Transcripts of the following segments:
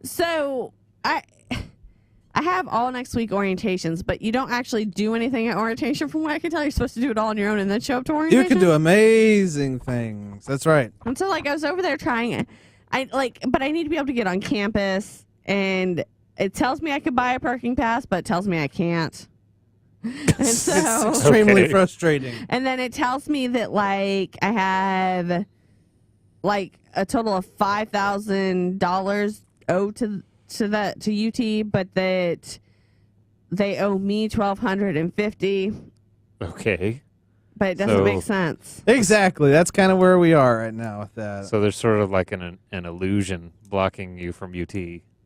So I have all next week orientations, but you don't actually do anything at orientation from what I can tell. You're supposed to do it all on your own and then show up to orientation. You can do amazing things. That's right. And so, like, I was over there trying it. But I need to be able to get on campus, and it tells me I could buy a parking pass, but it tells me I can't. And so, it's extremely frustrating. And then it tells me that, like, I have, like, a total of $5,000 owed to UT, but that they owe me $1,250. Okay. But it doesn't make sense. Exactly. That's kind of where we are right now with that. So there's sort of like an illusion blocking you from UT.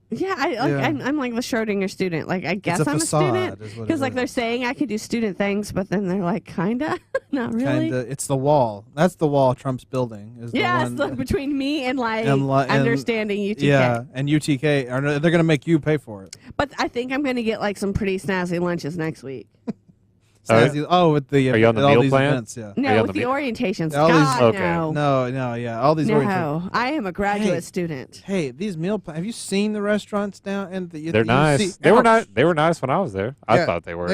Yeah, I'm like the Schrodinger student. Like, I guess I'm a student because, like, they're saying I could do student things, but then they're like, kinda, not really. Kinda. It's the wall. That's the wall Trump's building. Is yeah, the one, it's between me and understanding UTK. Yeah, and UTK. They're going to make you pay for it. But I think I'm going to get like some pretty snazzy lunches next week. With the are you on the all meal these plan? Events, yeah. No, with the orientations. All God, these, no. No, yeah. All these orientations. No, I am a graduate student. Hey, these meal plans. Have you seen the restaurants down? And they're nice. They were nice. They were nice when I was there. I thought they were.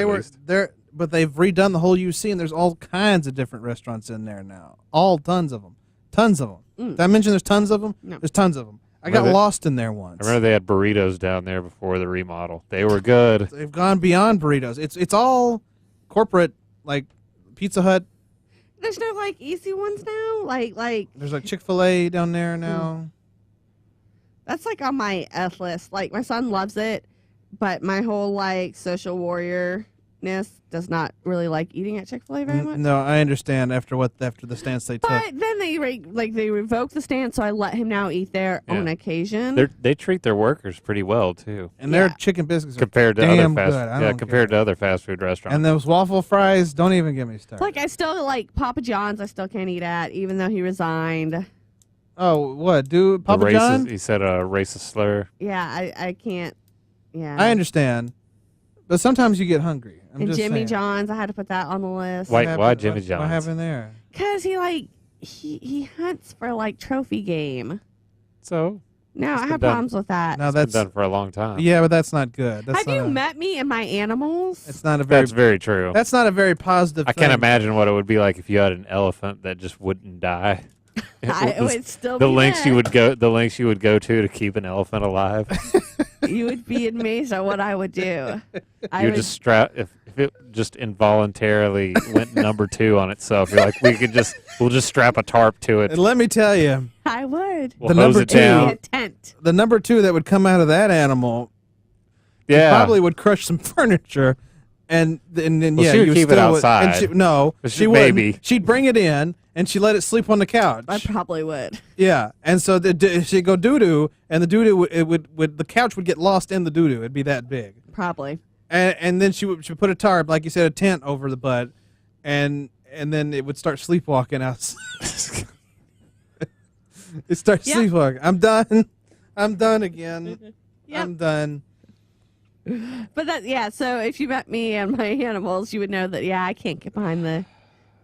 But they've redone the whole UC, and there's all kinds of different restaurants in there now. Tons of them. Did I mention there's tons of them? No. There's tons of them. I got lost in there once. I remember they had burritos down there before the remodel. They were good. They've gone beyond burritos. It's all corporate. Like Pizza Hut. There's no like easy ones now. Like there's like Chick-fil-A down there now. That's like on my F list. Like, my son loves it, but my whole like social warriorness does not really like eating at Chick-fil-A very much. No, I understand after the stance they took. But then they revoked the stance, so I let him now eat there on occasion. They treat their workers pretty well too, and their chicken biscuits compared are to damn other good. compared to other fast food restaurants. And those waffle fries, don't even get me started. Like, I still like Papa John's. I still can't eat at, even though he resigned. Oh, what, dude? Papa John? He said a racist slur. Yeah, I can't. Yeah, I understand, but sometimes you get hungry. And Jimmy John's, I had to put that on the list. Why Jimmy John's? What happened there? Because he hunts for like trophy game. So no, I have problems with that. No, that's been done for a long time. Yeah, but that's not good. Have you met me and my animals? It's not a very. That's very true. That's not a very positive. I can't imagine what it would be like if you had an elephant that just wouldn't die. It would still the be lengths there. the lengths you would go to keep an elephant alive. You would be amazed at what I would do. You would just strap if it just involuntarily went number 2 on itself. You're like, we'll just strap a tarp to it. And let me tell you, I would. We'll hose it down. The number 2 that would come out of that animal, probably would crush some furniture, and then she would keep it outside. She wouldn't. She'd bring it in. And she let it sleep on the couch. I probably would. Yeah, and so she'd go doo doo, and the doo doo the couch would get lost in the doo doo. It'd be that big. Probably. And then she would put a tarp, like you said, a tent over the butt, and then it would start sleepwalking out. It starts sleepwalking. I'm done. I'm done again. I'm done. But so if you met me and my animals, you would know that I can't get behind the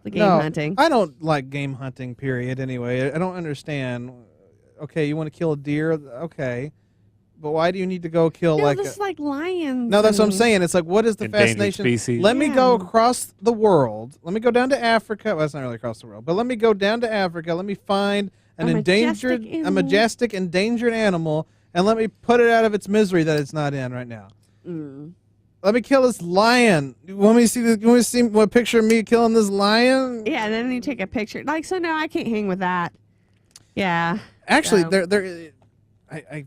game hunting. I don't like game hunting, period, anyway. I don't understand. Okay, you want to kill a deer? Okay. But why do you need to go kill like lions? No, that's what I'm saying. It's like, what is the fascination? Species. Let me go across the world. Let me go down to Africa. Well, that's not really across the world. But let me go down to Africa. Let me find a majestic, endangered animal, and let me put it out of its misery that it's not in right now. Let me kill this lion. You want me to see a picture of me killing this lion? Yeah, and then you take a picture. So no, I can't hang with that. Yeah. Actually, I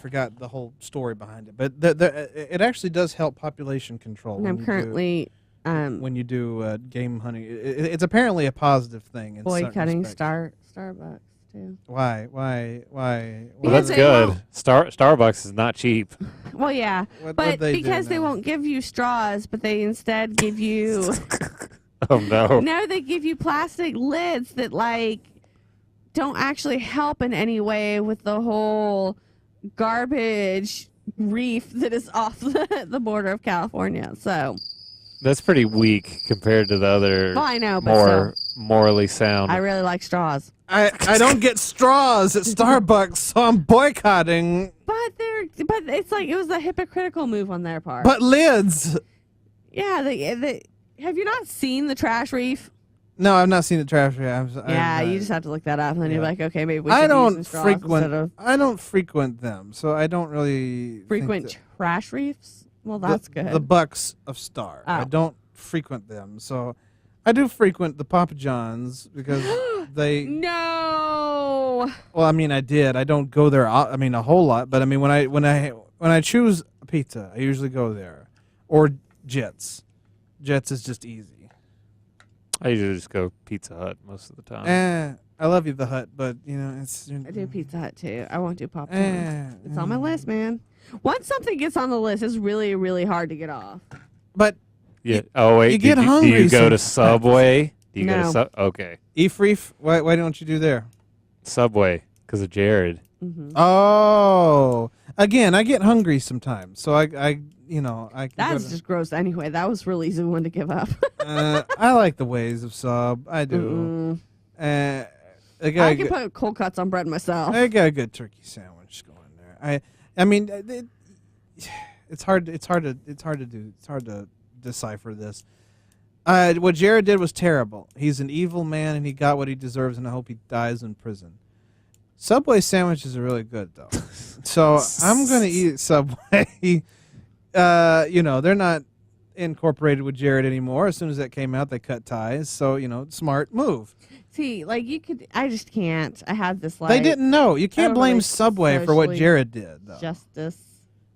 forgot the whole story behind it, but it actually does help population control. And I'm currently when you do game hunting, it's apparently a positive thing. In boycotting Starbucks too. Why? Well, that's good. Starbucks is not cheap. Well, yeah, but because they won't give you straws, but they instead give you. Oh no! No, they give you plastic lids that don't actually help in any way with the whole garbage reef that is off the border of California. So that's pretty weak compared to the other. Well, I know, but more morally sound. I really like straws. I don't get straws at Starbucks, so I'm boycotting. But but it's like it was a hypocritical move on their part. But lids. Yeah, have you not seen the trash reef? No, I've not seen the trash. You just have to look that up, and then you're like, okay, maybe we I should don't use some straws instead of I don't frequent them, so I don't really frequent trash reefs. Well, that's good. The Bucks of Star. Oh. I don't frequent them, so I do frequent the Papa John's because they. No. Well, I mean, I did. I don't go there. I mean, a whole lot, but I mean, when I choose a pizza, I usually go there, or Jets. Jets is just easy. I usually just go Pizza Hut most of the time. I love you, the Hut, but you know it's. I do Pizza Hut too. I won't do Papa John's. It's on my list, man. Once something gets on the list, it's really, really hard to get off. But yeah. Oh wait. You get do hungry. you go to Subway? Do you No. go to Okay. Efreef, why don't you do there? Subway, because of Jared. Mm-hmm. Oh, again, I get hungry sometimes, so I can That's go to- just gross anyway. That was really easy one to give up. I like the ways of Sub. I do. I I can put cold cuts on bread myself. got a good turkey sandwich going there. I mean, it's hard to decipher this. What Jared did was terrible. He's an evil man, and he got what he deserves, and I hope he dies in prison. Subway sandwiches are really good, though. So I'm going to eat at Subway. They're not incorporated with Jared anymore. As soon as that came out, they cut ties. So, smart move. See, like I just can't. I had this like. They didn't know. You can't blame really Subway for what socially Jared did, though. Justice.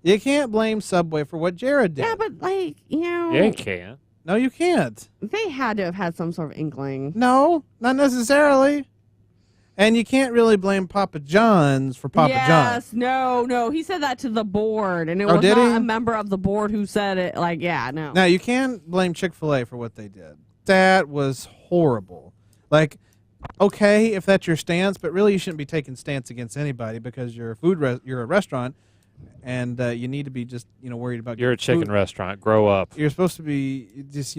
You can't blame Subway for what Jared did. Yeah, but like, Yeah, you can. No, you can't. they had to have had some sort of inkling. No, not necessarily. And you can't really blame Papa John's for Papa John's. Yes, no. He said that to the board, and it Oh, was did not he? a member of the board who said it. Like, yeah, no. Now, you can blame Chick-fil-A for what they did. That was horrible. Like, okay, if that's your stance, but really you shouldn't be taking stance against anybody because you're you're a restaurant, and you need to be just worried about. You're a chicken restaurant. Grow up. You're supposed to be just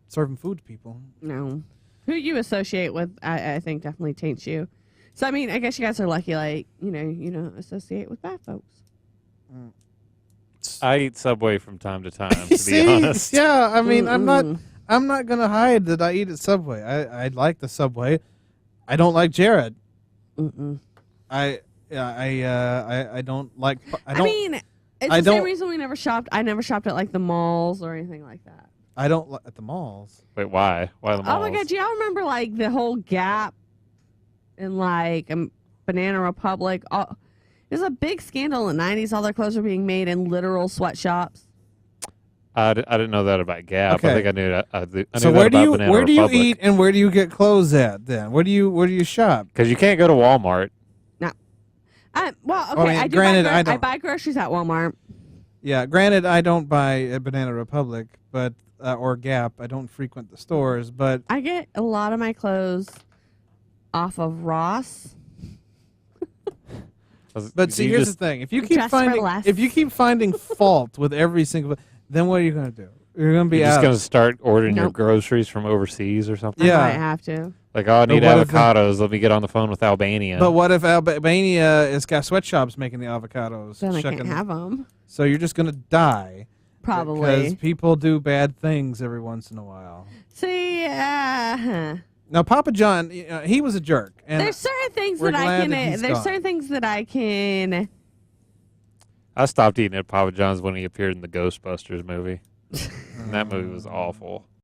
serving food to people. No. Who you associate with, I think, definitely taints you. So, I mean, I guess you guys are lucky, like, you don't associate with bad folks. I eat Subway from time to time, to See? be honest. Yeah, I mean, I'm not gonna hide that I eat at Subway. I like the Subway. I don't like Jared. I don't like. I mean, it's the same reason we never shopped. I never shopped at like the malls or anything like that. I don't at the malls. Wait, why? Why the malls? Oh my god, do y'all remember like the whole Gap and like Banana Republic? There's a big scandal in the 90s. All their clothes were being made in literal sweatshops. I didn't know that about Gap. Okay. I think I knew that. I knew So that where about Banana do you Republic. eat and where do you get clothes at then? Where do you shop? Because you can't go to Walmart. Well, okay, I mean, granted, I buy groceries at Walmart. Yeah, granted, I don't buy at Banana Republic, but or Gap. I don't frequent the stores, but I get a lot of my clothes off of Ross. But see, here's the thing: if you keep finding fault with every single, then what are you going to do? You're going to be You're out. just going to start ordering your Nope. groceries from overseas or something? Yeah. I might have to. Like, oh, I need what if avocados. Let me get on the phone with Albania. But what if Albania has got sweatshops making the avocados? Then I shucking can't have them. So you're just going to die. Probably. Because people do bad things every once in a while. See, Now, Papa John, he was a jerk. And there's certain things we're that I glad can. that he's There's gone. certain things that I can. I stopped eating at Papa John's when he appeared in the Ghostbusters movie. And that movie was awful.